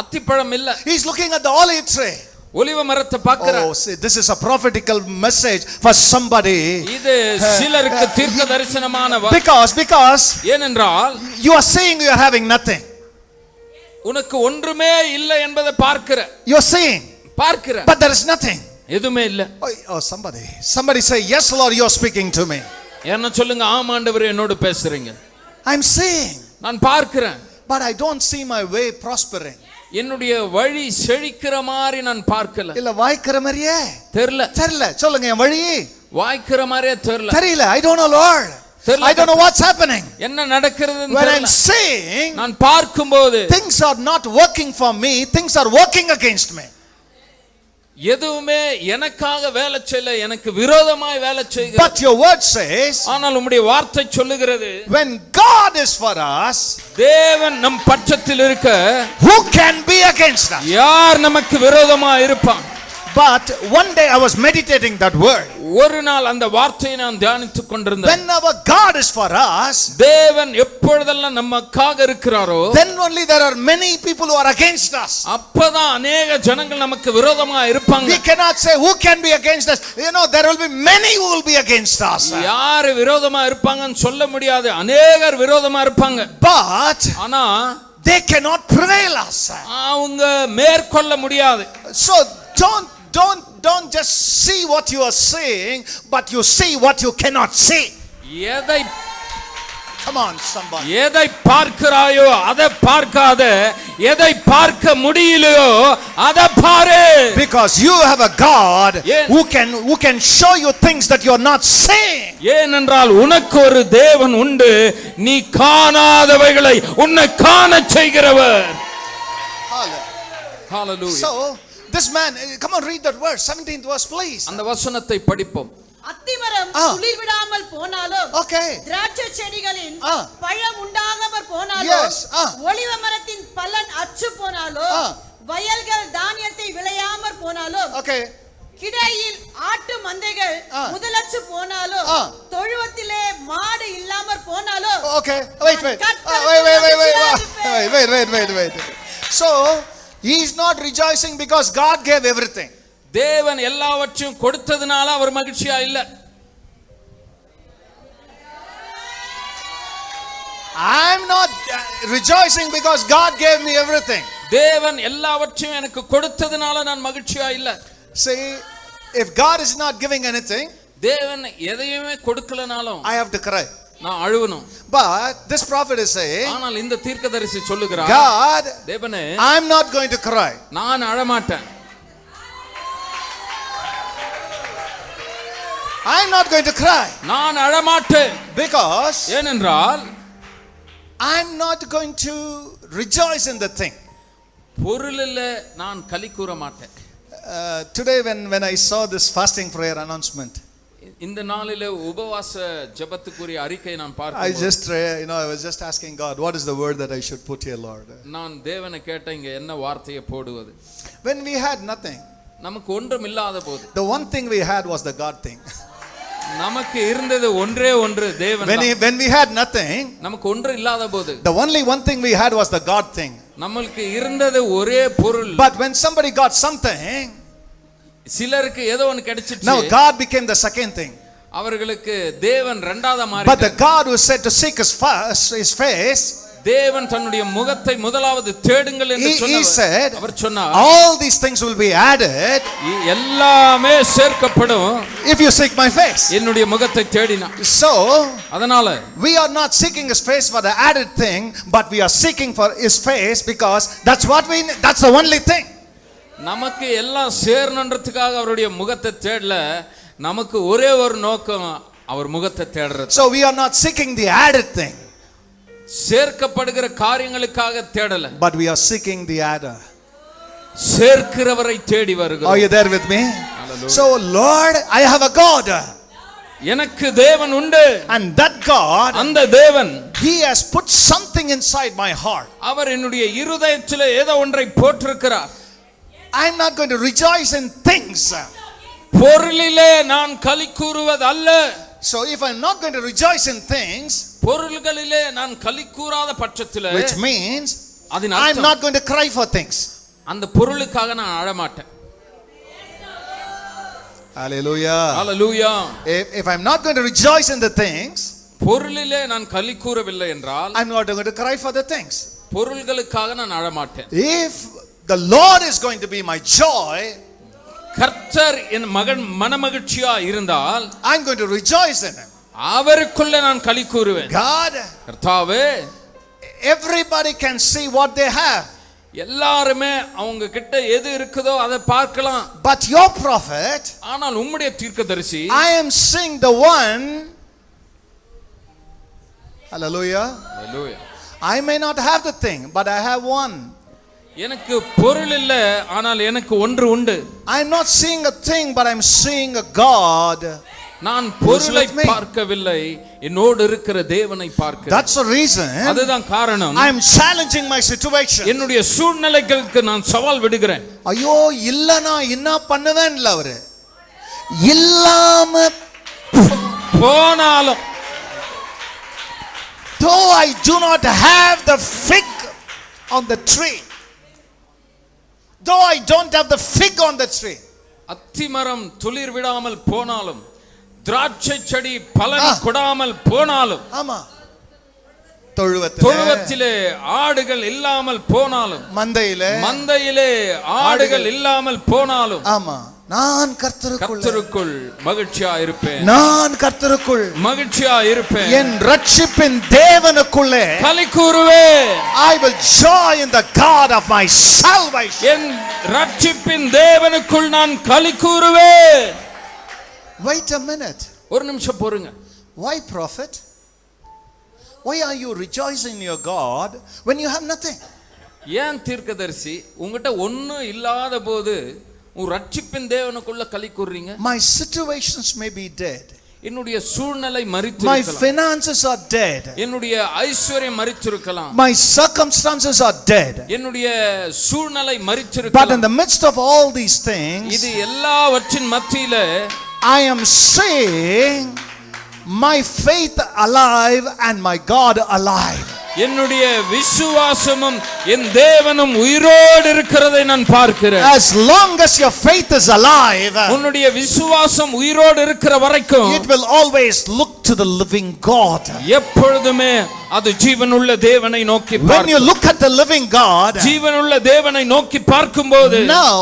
அத்திப்பழம் இல்ல. He is looking at the olive tree. ஒலிவ மரத்தை பார்க்கிறார். Oh, see, this is a prophetical message for somebody. இது சிலருக்கு தீர்க்க தரிசனமான Because ஏனென்றால் you are saying you are having nothing. உனக்கு ஒன்றுமே இல்லை என்பதை பார்க்கிற. You are saying, பார்க்கிற. but there is nothing. எதுமே இல்ல. Oh, somebody say, yes Lord, you are speaking to me. என்ன சொல்லுங்க, ஆம் ஆண்டவரே என்னோடு பேசுறீங்க. I'm saying, நான் பார்க்கிறேன். but I don't see my way prospering. என்னுடைய வழி செழிக்கிற மாதிரி நான் பார்க்கல. இல்ல வாய்க்கிற மாதிரியே தெரியல. சொல்லுங்க, என் வழி வாய்க்கிற மாதிரியே தெரியல. I don't know Lord. I don't know what's happening. என்ன நடக்கிறதுன்னு When தெரியல. I'm saying, நான் பார்க்கும்போது things are not working for me, things are working against me. எதுவுமே எனக்காக வேலை செய்யல, எனக்கு விரோதமாய் வேலை செய்கிறது. But your word says, ஆனால் உம்முடைய வார்த்தை சொல்லுகிறது, when God is for us, தேவன் நம் பட்சத்தில் இருக்க who can be against us? யார் நமக்கு விரோதமாய் இருப்பான்? But one day I was meditating that word. ஒரு நாள் அந்த வார்த்தையை நான் தியானித்துக் கொண்டிருந்தேன். Whenever God is for us, தேவன் எப்பொழுதெல்லாம் நமக்காக இருக்கிறாரோ, then only there are many people who are against us. அப்பதான் अनेक ஜனங்கள் நமக்கு விரோதமா இருப்பாங்க. We cannot say who can be against us. You know, there will be many who will be against us. யார் விரோதமா இருப்பாங்கன்னு சொல்ல முடியாது. அநேகர் விரோதமா இருப்பாங்க. But ஆனா they cannot prevail us. அவங்க மேற்கொள்ள முடியாது. So don't just see what you are saying, but you see what you cannot see. எதை Come on, somebody. எதை பார்க்கிறாயோ அதை பார்க்காத, எதை பார்க்க முடியலையோ அதை பாரு. Because you have a God who can show you things that you are not seeing. ஏனென்றால் உனக்கு ஒரு தேவன் உண்டு, நீ காணாதவைகளை உன்னை காண செய்கிறவர். Hallelujah. So, this man, come on, read that verse, 17th verse, please. அந்த வசனத்தை படிப்போம். அத்திமரம் துளிர் விடாமல் போனாலும், Okay. திராட்சை செடிகளின் பழம் உண்டாகாமற் Yes. போனாலும், ஒலிவ மரத்தின் பலன் அற்று போனாலும், வயல்கள் தானியத்தை விளையாமற் போனாலும், Okay. கிடையில் ஆட்டு மந்தைகள் முதலற்று போனாலும், தொழுவத்திலே மாடு இல்லாமற் போனாலும், Okay. Wait. So, he is not rejoicing because God gave everything. தேவன் எல்லாவற்றையும் கொடுத்ததனால அவர் மகிழ்ச்சியா இல்ல. I'm not rejoicing because God gave me everything. தேவன் எல்லாவற்றையும் எனக்கு கொடுத்ததனால நான் மகிழ்ச்சியா இல்ல. See, if God is not giving anything, தேவன் எதையுமே கொடுக்கலனாலும் I have to cry. நான் அழுவணும். But this prophet is saying, ஆனால் இந்த தீர்க்கதரிசி சொல்லுகிறார், God, தேவனே, I'm not going to cry. நான் அழமாட்டேன். I'm not going to cry. நான் அழமாட்டேன். Because ஏனென்றால் I'm not going to rejoice in the thing. பொருளில் நான் களி கூற மாட்டேன். Today when I saw this fasting prayer announcement, இந்த நாளிலே உபவாச ஜெபத்துக்குரிய அறிக்கை நான் I பார்த்தேன். just I was just asking God, what is the word that I should put here, Lord? நான் தேவனை கேட்டேன், இங்க என்ன வார்த்தையை போடுவது. When we had nothing, நமக்கு ஒன்றும் இல்லாத போது, the one thing we had was the God thing. நமக்கு இருந்தது ஒன்றே ஒன்று தேவன். When we had nothing, நமக்கு ஒன்று இல்லாத போது, the only one thing we had was the God thing. நமக்கு இருந்தது ஒரே பொருள். But when somebody got something, சிலருக்கு ஏதோ ஒன்று கிடைச்சிச்சு. now God became the second thing. அவர்களுக்கு தேவன் இரண்டாவதா But மாறினார். the God who said to seek his face, தேவன் தன்னுடைய முகத்தை முதலாவது தேடுங்கள் என்று சொன்னார். அவர் சொன்னார், all these things will be added எல்லாமே சேர்க்கப்படும் if you seek my face. என்னுடைய முகத்தை தேடினா. So, அதனால we are not seeking his face for the added thing, but we are seeking for his face because that's the only thing. நமக்கு எல்லாம் சேரணுன்றதுக்காக அவருடைய முகத்தை தேடல, நமக்கு ஒரே ஒரு நோக்கம் அவர் முகத்தை தேடுறது. So we are not seeking the added thing, சேர்க்கப்படுகிற காரியங்களுக்காக தேடல, but we are seeking the adder. சேர்க்கிறவரை தேடி வருகிறோம். Are you there with me? Hallelujah. So Lord, I have a God, எனக்கு தேவன் உண்டு. and that God, அந்த தேவன், he has put something inside my heart. அவர் என்னுடைய இருதயத்திலே ஏதோ ஒன்றை போட்டிருக்கிறார். I'm not going to rejoice in things. பொருளிலே நான் களி கூறுவது அல்ல. So if I'm not going to rejoice in things, பொருள்களிலே நான் களி கூறாத பட்சத்திலே, which means அதன் I'm அர்த்தம் not going to cry for things. அந்த பொருளுக்காக நான் அழ மாட்டேன். Hallelujah. Hallelujah. If I'm not going to rejoice in the things, பொருளிலே நான் களி கூறவில்லை என்றால், I'm not going to cry for the things. பொருள்களுக்காக நான் அழ மாட்டேன். If the Lord is going to be my joy, கர்த்தர் என் மகன் மனமகிழ்ச்சியா இருந்தால், I'm going to rejoice in him. அவருக்குள்ளே நான் களி கூறுவேன். God, கர்த்தாவே, everybody can see what they have, எல்லாருமே அவங்க கிட்ட எது இருக்குதோ அதை பார்க்கலாம். but your prophet, ஆனால் உம்முடைய தீர்க்கதரிசி, I am seeing the one. Hallelujah. Hallelujah. I may not have the thing, but I have one. எனக்கு பொருள் இல்ல, ஆனால் எனக்கு ஒன்று உண்டு. I'm not seeing a thing, but I'm seeing a God. நான் பொருளை பார்க்கவில்லை, என்னோடு இருக்கிற தேவனை பார்க்கிறேன். That's the reason. அதுதான் காரணம். I'm challenging my situation. என்னுடைய சூழ்நிலைகளுக்கு நான் சவால் விடுகிறேன். ஐயோ இல்லனா என்ன பண்ணுவேன் இல்ல அவரு இல்லாம போனாலும், though I do not have the fig on the tree, though I don't have the fig on the tree, அத்திமரம் துளிர் விடாமல் போனாலும், திராட்சை செடி பலன் கொடாமல் போனாலும், ஆமா தொழுவத்திலே ஆடுகள் இல்லாமல் போனாலும், மந்தையிலே ஆடுகள் இல்லாமல் போனாலும், ஆமா நான் கர்த்தருக்குள் மகிழ்ச்சியா இருப்பேன். நான் கர்த்தருக்குள் மகிழ்ச்சியா இருப்பேன். என் ரட்சிப்பின் தேவனுக்குள்ளே களி கூறுவேன். I will joy in the God of my salvation. என் ரட்சிப்பின் தேவனுக்குள் நான் களி கூறுவேன். Wait a minute. ஒரு நிமிஷம் பொறுங்க. Why, prophet? Why are you rejoicing in your God when you have nothing? ஏன் தீர்க்கதரிசி உங்ககிட்ட ஒண்ணும் இல்லாத போது உன் ரட்சிப்பின் தேவனுக்குள்ள களி கூறுறீங்க? My situations may be dead. என்னுடைய சூழ்நிலை My மரித்திருக்கலாம். finances are dead. என்னுடைய ஐஸ்வர்யம் மரித்திருக்கலாம். My circumstances are dead. என்னுடைய சூழ்நிலை But in மரித்திருக்கலாம். the midst of all these things, இது எல்லாவற்றின் மத்தியில I am saying, my faith alive and my God alive. என்னுடைய விசுவாசமும் என் தேவனும் உயிரோடு இருக்கிறதை நான் பார்க்கிறேன். As long as your faith is alive, உன்னுடைய விசுவாசம் உயிரோடு இருக்கிற வரைக்கும் it will always look to the living God. எப்பொழுதுமே அது ஜீவனுள்ள தேவனை நோக்கி When you பார்க்கும். look at the living God, ஜீவனுள்ள தேவனை நோக்கி பார்க்கும்போது now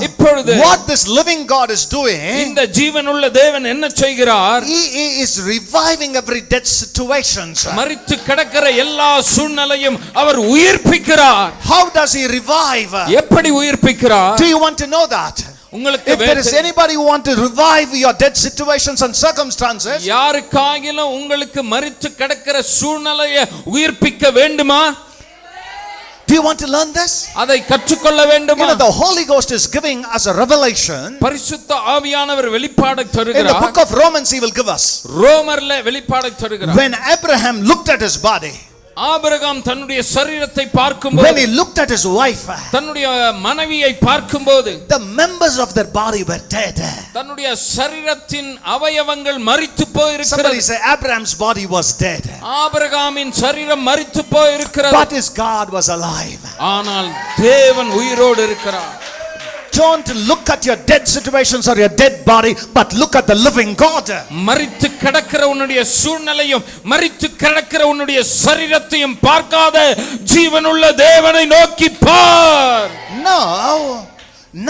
இப்பொழுது what this living God is doing, இந்த ஜீவனுள்ள தேவன் என்ன செய்கிறார்? He is reviving every dead situation. மரித்து கிடக்கிற எல்லா சூழ்நிலையும் அவர் உயிர்ப்பிக்கிறார். How does he revive? எப்படி உயிர்ப்பிக்கிறார்? Do you want to know that? உங்களுக்கு If there is anybody who want to revive your dead situations and circumstances, யாருக்காகிலும் உங்களுக்கு மரித்து கிடக்கிற சூழ்நிலையை உயிர்ப்பிக்க வேண்டுமா? do you want to learn this? அதை கற்றுக்கொள்ள You வேண்டுமா? know, the Holy Ghost is giving us a revelation. பரிசுத்த ஆவியானவர் வெளிப்பாடை In the தருகிறார். book of Romans, he will give us. ரோமர்ல வெளிப்பாடை தருகிறார். When Abraham looked at his body, Abraham தன்னுடைய சரீரத்தை when பார்க்கும்போது, he looked at his wife, தன்னுடைய மனைவியை பார்க்கும்போது, the members of their body were dead. தன்னுடைய சரீரத்தின் அவயவங்கள் மரித்து போயிருக்கிறது. Somebody say Abraham's body was dead, ஆபிரகாமின் சரீரம் மரித்து போயிருக்கிறது. but his God was alive. ஆனால் தேவன் உயிரோடு இருக்கிறார். Don't look at your dead situations or your dead body, but look at the living God. மரித்து கிடக்கிற உன்னுடைய சூழ்நிலையும் மரித்து கிடக்கிற உன்னுடைய சரீரத்தையும் பார்க்காத ஜீவனுள்ள தேவனை நோக்கி பார்.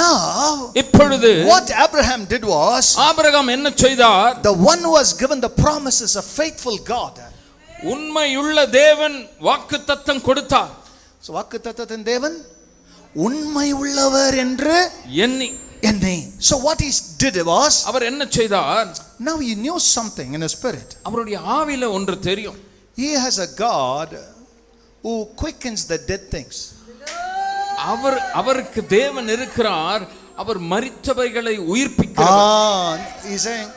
Now, இப்பொழுது what Abraham did was, Abraham என்ன செய்தார்? the one who was given the promises, a faithful God. உண்மையுள்ள தேவன் வாக்குத்தத்தம் கொடுத்தார். So வாக்குத்தத்தத்தின் தேவன் உண்மை உள்ளவர் என்று எண்ணி என்னை. So what he did was, அவர் என்ன செய்தார்? now he knew something in his spirit. அவருடைய ஆவியில ஒன்று தெரியும். He has a God who quickens the dead things. அவருக்கு தேவன் இருக்கிறார். அவர் மரித்தவைகளை உயிர்ப்பிக்கிறார். He's saying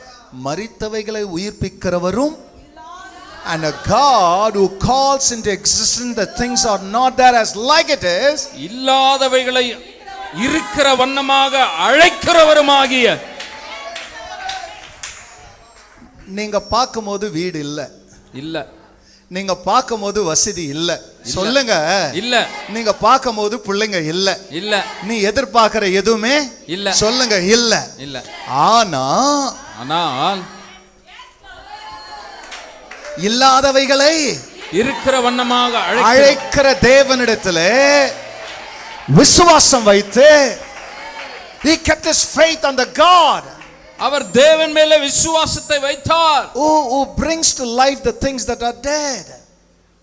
மரித்தவைகளை உயிர்ப்பிக்கிறவரும், and a God who calls into existence the things are not there as like it is. இல்லாதவைகளை இருக்கிற வண்ணமாக அழைக்கிறவருமாகிய. நீங்க பார்க்கும்போது வீடு இல்ல, இல்ல நீங்க பார்க்கும்போது வசதி இல்ல, சொல்லுங்க இல்ல. நீங்க பார்க்கும்போது பிள்ளைங்க இல்ல, இல்ல. நீ எதிர்பார்க்கிற எதுவுமே இல்ல, சொல்லுங்க இல்ல. இல்ல. ஆனால் இல்லாதவைகளை இருக்கிற வண்ணமாக அழைக்கிற தேவனிடத்திலே விசுவாசம் வைத்து, he kept his faith on the God அவர் தேவன் மேல விசுவாசத்தை வைத்தார். who brings to life the things that are dead.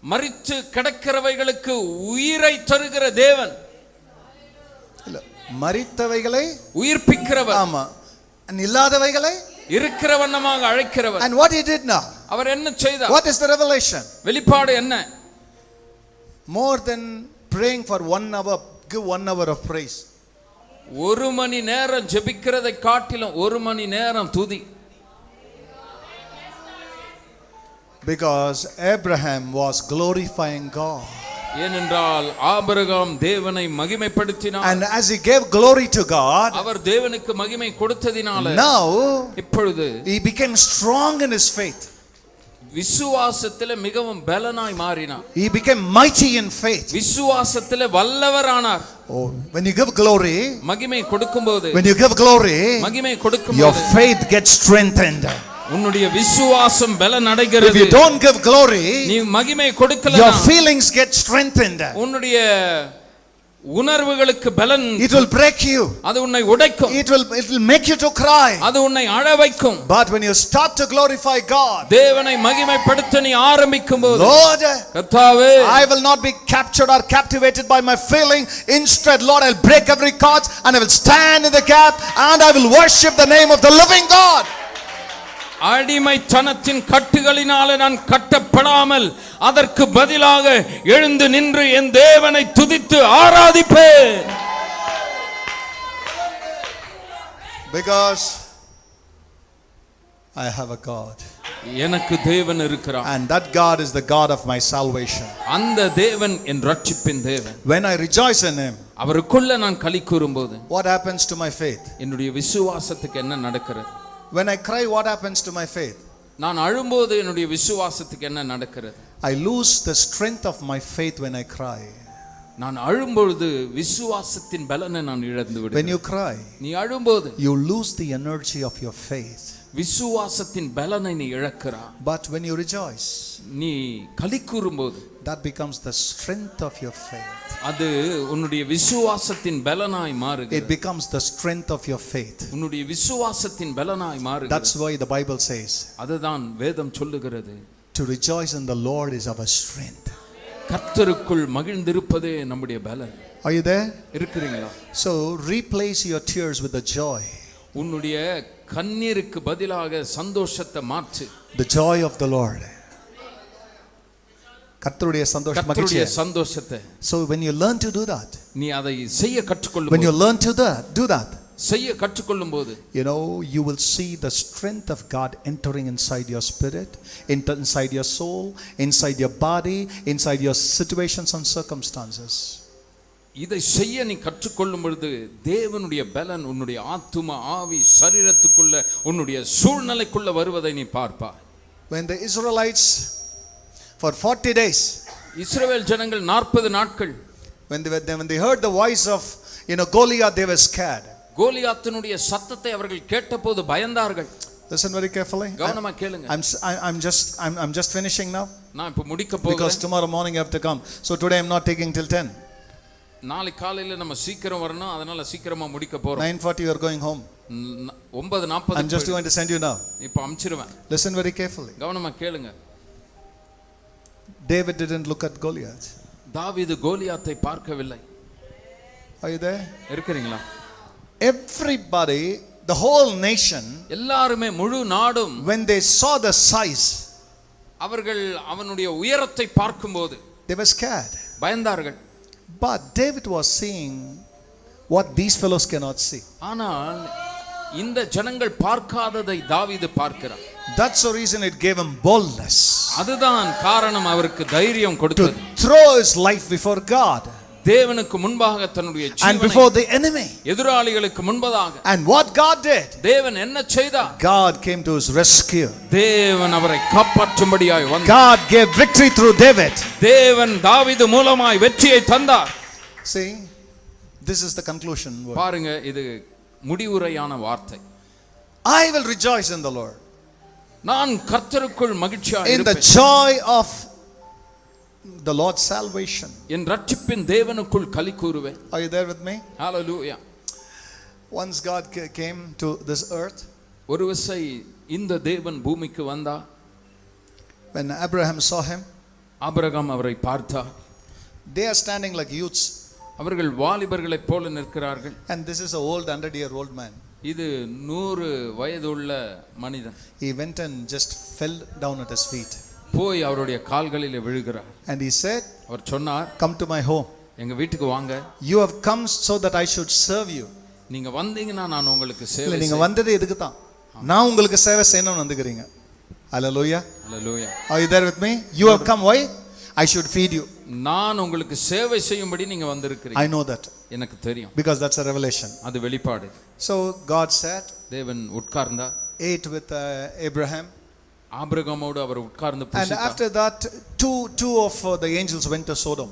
மரித்து கிடக்கிறவைகளுக்கு உயிரை தருகிற தேவன். இல்ல, மரித்தவைகளை உயிர்ப்பிக்கிறவர். ஆமா, இல்லாதவைகளை இருக்கிற வண்ணமாக அழைக்கிறவர். And what he did now, அவர் என்ன செய்தார்? what is the revelation? வெளிப்பாடு என்ன? More than praying for 1 hour, give 1 hour of praise. 1 மணி நேரம் ஜெபிக்கிறதை காட்டிலும் 1 மணி நேரம் துதி. Because Abraham was glorifying God. ஏனென்றால் ஆபிரகாம் தேவனை மகிமைப்படுத்தினார். And as he gave glory to God, அவர் தேவனுக்கு மகிமை கொடுத்ததினால now இப்பொழுது he became strong in his faith. விசுவாசத்திலே மிகவும் பலனாய் மாறினார். He became mighty in faith. விசுவாசத்திலே வல்லவரானார். Oh, when you give glory, மகிமை கொடுக்கும்போது, when you give glory, மகிமை your கொடுக்கும்போது faith gets strengthened. உன்னுடைய விசுவாசம் பலன் If அடைகிறது. you don't give glory, நீ மகிமை your கொடுக்கலனா feelings get strengthened. உன்னுடைய உணர்வுகளுக்கு பலன், It will break you. அது உன்னை உடைக்கும். It will make you to cry. அது உன்னை அழ வைக்கும். But when you start to glorify God, தேவனை மகிமைப்படுத்த நீ ஆரம்பிக்கும்போது, Lord, கர்த்தாவே, I will not be captured or captivated by my feeling. Instead, Lord, I'll break every cord and I will stand in the gap and I will worship the name of the living God. அடிமைத்தனத்தின் கட்டுகளினாலே நான் கட்டப்படாமல் அதற்கு பதிலாக எழுந்து நின்று என் தேவனை துதித்து ஆராதிப்பேன். Because I have a God. எனக்கு தேவன் இருக்கிறார். And that God is the God of my salvation. அந்த தேவன் என் ரட்சிப்பின் தேவன். When I rejoice in him, அவருக்குள்ள நான் களி கூறும்போது what happens to my faith? என்னுடைய விசுவாசத்துக்கு என்ன நடக்கிறது? When I cry, what happens to my faith? நான் அழும்போது என்னுடைய விசுவாசத்துக்கு என்ன நடக்கிறது? I lose the strength of my faith when I cry. நான் அழும்பொழுது விசுவாசத்தின் பலனை நான் இழந்து விடுவேன். When you cry, நீ அழும்போது you lose the energy of your faith. விசுவாசத்தின் பலனை நீ இழக்கிறாய். But when you rejoice, நீ களி கூறும்போது that becomes the strength of your faith. அது உன்னுடைய விசுவாசத்தின் பலனாய் It மாறுகிறது. becomes the strength of your faith. உன்னுடைய விசுவாசத்தின் பலனாய் மாறுகிறது. That's why the Bible says, அதுதான் வேதம் சொல்லுகிறது. to rejoice in the Lord is our strength. கர்த்தருக்குள் மகிழ்ந்திருப்பதே நம்முடைய பலன். Are you there? இருக்கிறீங்களா? So replace your tears with the joy. உன்னுடைய கண்ணீருக்கு பதிலாக சந்தோஷத்தை மாற்று. The joy of the Lord. கர்த்தருடைய சந்தோஷம் கர்த்தருடைய மகிழ்ச்சி. சந்தோஷத்தை So when you learn to do that, நீ அதை செய்ய when கற்றுக்கொள்ளும் you learn to do that, செய்ய கற்றுக்கொள்ளும் போது you will see the strength of God entering inside your spirit, inside your soul, inside your body, inside your situations and circumstances. இதை செய்ய நீ கற்றுக்கொள்ளும் பொழுது தேவனுடைய பலன் உன்னுடைய ஆத்தும ஆவி சரீரத்துக்குள்ள உன்னுடைய சூழ்நிலைக்குள்ள வருவதை நீ பார்ப்பாய். When the Israelites for 40 days, இஸ்ரவேல் ஜனங்கள் 40 நாட்கள் when they heard the voice of Goliath, they were scared. கோலியாத்தினுடைய சத்தத்தை அவர்கள் கேட்டபோது பயந்தார்கள். Listen very carefully. கவனமா கேளுங்க. I'm just finishing now. நான் இப்ப முடிக்க Because போகிறேன். tomorrow morning I have to come. So today I'm not taking till 10. நாளை காலையில நம்ம சீக்கிரம் வரணும், அதனால சீக்கிரமா முடிக்க போறோம். 9:40 you are going home. 9:40 I'm just going to send you now. இப்ப அம்ச்சிடுவேன். Listen very carefully. கவனமா கேளுங்க. David didn't look at Goliath. தாவீது கோலியாத்தை பார்க்கவில்லை. Are you there? இருக்கிறீங்களா? Everybody, the whole nation, எல்லாருமே முழு நாடும் when they saw the size, அவர்கள் அவனுடைய உயரத்தை பார்க்கும்போது they were scared. பயந்தார்கள். But David was seeing what these fellows cannot see. ஆனால் இந்த ஜனங்கள் பார்க்காததை தாவீது பார்க்கிறார். That's the reason it gave him boldness. அதுதான் காரணம் அவருக்கு தைரியம் To கொடுத்தது. throw his life before God தேவனுக்கு முன்பாக தன்னுடைய and ஜீவனை before the enemy. எதிராளிகளுக்கு முன்பதாக And what God did, தேவன் என்ன செய்தார்? God came to his rescue. தேவன் அவரை காப்பாற்றும்படியாய் வந்தார். God gave victory through David. தேவன் தாவீது மூலமாய் வெற்றியை தந்தார். See, this is the conclusion word. பாருங்க, இது முடிவுரையான வார்த்தை. I will rejoice in the Lord. நான் கர்த்தருக்குள் மகிழ்ச்சியாக In the இருப்பேன். joy of the Lord's salvation. என் ரட்சிப்பின் தேவனுக்குள் களி கூறுவேன். Are you there with me? Hallelujah. Once God came to this earth, ஒரு விசை இந்த தேவன் பூமிக்கு வந்தார். when Abraham saw him, Abraham அவரை பார்த்தார். they are standing like youths. அவர்கள் வாலிபர்களைப் போல நிற்கிறார்கள். And this is an old 100-year-old man. இது 100 வயதுள்ள மனிதன். He went and just fell down at his feet. போய் அவருடைய கால்களிலே விழுகிறார். And he said, அவர் சொன்னார், come to my home. எங்க வீட்டுக்கு வாங்க. You have come so that I should serve you. நீங்க வந்தீங்கன்னா நான் உங்களுக்கு சேவை இல்ல, நீங்க செய்வேன். வந்தது இதுக்கு தான். நான் உங்களுக்கு சேவை செய்யணும்னு வந்துக்கிறீங்க. Hallelujah. Hallelujah. Are you there with me? You have come why? I should feed you. நான் உங்களுக்கு சேவை செய்யும்படி நீங்க வந்திருக்கிறீங்க. I know that. எனக்கு தெரியும். Because that's a revelation. அது வெளிப்பாடு. So God sat, தேவன் உட்கார்ந்தார். ate with Abraham. ஆபிரகாமோடு அவர் உட்கார்ந்து And புசித்தார். after that, two of the angels went to Sodom.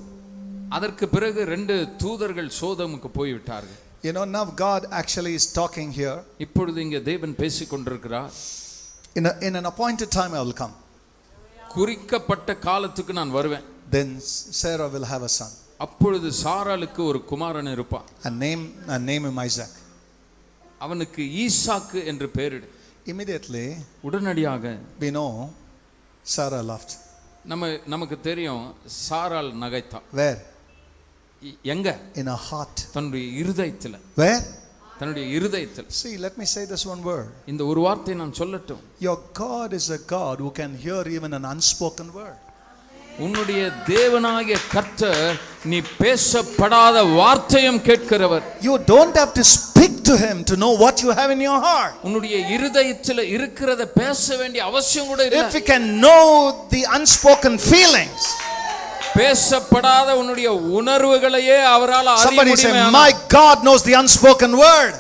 அதற்கு பிறகு 2 தூதர்கள் சோதோமுக்கு போய் விட்டார்கள். You know, now God actually is talking here. இப்பொழுது இங்கே தேவன் பேசிக் கொண்டிருக்கிறார். In an appointed time I will come. குறிக்கப்பட்ட காலத்துக்கு நான் வருவேன். Then Sarah will have a son. அப்பொழுது சாராளுக்கு ஒரு குமாரன் இருப்பான். And name him Isaac. அவனுக்கு ஈசாக்கு என்று பெயரிடு. Immediately, உடனடியாக we know Sarah laughed. நமக்கு தெரியும் சாராள் நகைத்தாள். Where? எங்க? In her heart. தன்னுடைய இருதயத்துல. Where? தன்னுடைய இருதயத்தில். See, let me say this one word. இந்த ஒரு வார்த்தை நான் சொல்லட்டும். Your God is a God who can hear even an unspoken word. உன்னுடைய தேவனாகிய கர்த்தர் நீ பேசப்படாத வார்த்தையும் கேட்கிறவர். You don't have to speak to him to know what you have in your heart. உன்னுடைய இருதயத்தில் இருக்கிறத பேச வேண்டிய அவசியம் கூட இல்லை. If we can know the unspoken feelings. பேசப்படாத உன்னுடைய உணர்வுகளையே அவரால் அறிய Somebody say, முடியுமா? my God knows the unspoken word.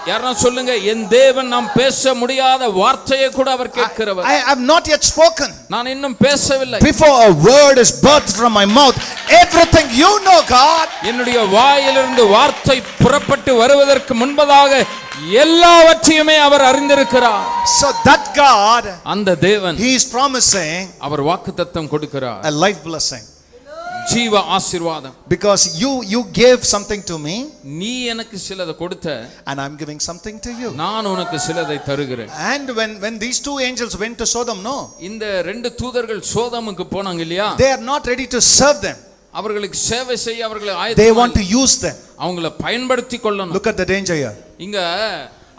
யாரா சொல்லுங்க, என் தேவன் நாம் பேச முடியாத வார்த்தையை கூட அவர் கேட்கிறவர். I have not yet spoken. நான் இன்னும் பேசவில்லை. Before a word is birthed from my mouth, everything you know, God. என்னுடைய வாயிலிருந்து வார்த்தை புறப்பட்டு வருவதற்கு முன்பதாக எல்லாவற்றையுமே அவர் அறிந்திருக்கிறார். So that God, அந்த தேவன், he is promising அவர் வாக்குத்தத்தம் கொடுக்கிறார், a life blessing. ஜீவ ஆசீர்வாதம். Because you gave something to me, நீ எனக்கு சிலதை கொடுத்த, and I'm giving something to you. நான் உனக்கு சிலதை தருகிறேன். And when these two angels went to Sodom, no, இந்த ரெண்டு தூதர்கள் சோதோமுக்கு போனாங்க இல்லையா? they are not ready to serve them. அவர்களுக்கு சேவை செய்ய அவர்களை They want to use them. அவங்களை பயன்படுத்தி கொள்ளணும். Look at the danger here. இங்க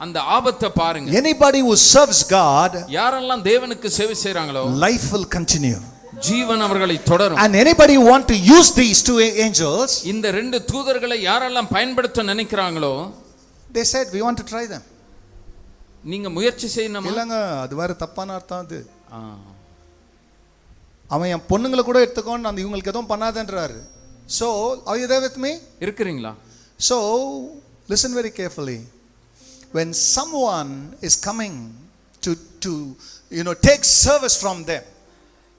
அந்த ஆபத்தை பாருங்க. Anybody who serves God, யாரெல்லாம் தேவனுக்கு சேவை செய்றாங்களோ, life will continue. ஜீவன் அவர்களை தொடரும். And anybody who want to use these two angels, இந்த ரெண்டு தூதர்களை யாரெல்லாம் பயன்படுத்த நினைக்கிறாங்களோ, they said we want to try them. நீங்க முயற்சி செய்யணுமா? இல்லங்க, அது வேற தப்பான அர்த்தம் அது. அவன் என் பொண்ணுங்களை கூட எடுத்துக்கோன்னு அந்த இவங்களுக்கு எதுவும் பண்ணாதன்றாரு. So, are you there with me? இருக்கிறீங்களா? So, listen very carefully. When someone is coming to take service from them,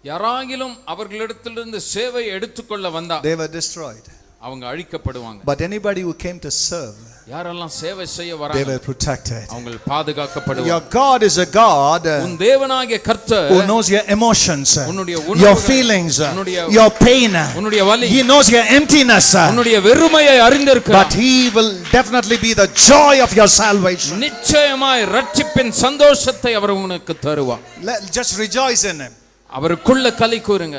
யாராகிலும் அவர்களிடத்திலிருந்து சேவை எடுத்துக்கொள்ள வந்தா, they were destroyed. அவங்க அழிக்கப்படுவாங்க. But anybody who came to serve, யாரெல்லாம் சேவை செய்ய they வராங்க, were protected. அவங்க பாதுகாக்கப்படுவாங்க. Your God is a God உன் தேவனாகிய கர்த்தர் who knows your emotions, உன்னுடைய your உணர்வுகள், feelings, உன்னுடைய your pain. உன்னுடைய வலி, He knows your emptiness. உன்னுடைய வெறுமையை அறிந்திருக்கிறார். But he will definitely be the joy of your salvation. நிச்சயமாய் ரட்சிப்பின் சந்தோஷத்தை அவர் உனக்கு தருவார். Just rejoice in him. அவருக்குள்ள களி கூறுங்க.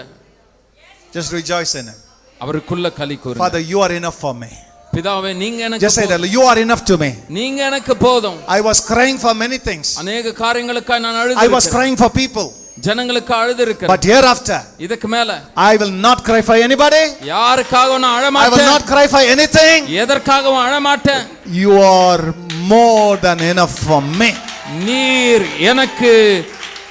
Just rejoice in him. அவருக்குள்ள களி கூறுங்க. Father, you are enough for me. பிதாவே, நீங்க எனக்கு Just say that, you are enough to me. நீங்க எனக்கு போதும். I was crying for many things. அநேக காரியங்களுக்காக நான் I was அழுதிருக்கிறேன். crying for people. ஜனங்களுக்கு அழுதிருக்கிறேன். But hereafter, இதுக்கு மேல I will not cry for anybody. யாருக்காகவும் நான் அழ I will மாட்டேன். not cry for anything. எதற்காகவும் அழ மாட்டேன். You are more than enough for me. நீர் எனக்கு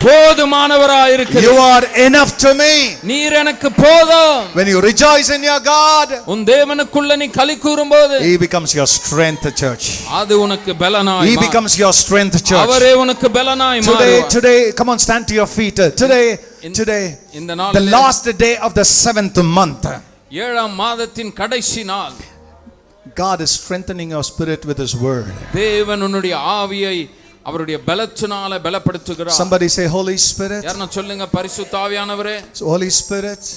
போதுமானவராய் இருக்கிறீர். You are enough to me. நீர் எனக்கு போதும். When you rejoice in your God, உன் தேவனுக்குள்ள நீ களி கூறும்போது, he becomes your strength, church. அது உனக்கு பலனாய் He becomes your strength, church. அவரே உனக்கு பலனாய் மாறுவார். Today, come on, stand to your feet. Today, இந்த the நாளிலே, last day of the 7th month, 7ஆம் மாதத்தின் கடைசி நாள், God is strengthening your spirit with his word. தேவன் உன்னுடைய ஆவியை அவருடைய பலத்தினால பலப்படுத்துகிறார். Somebody say, Holy Spirit. யாரனா சொல்லுங்க, பரிசுத்த ஆவியானவரே. Holy Spirit,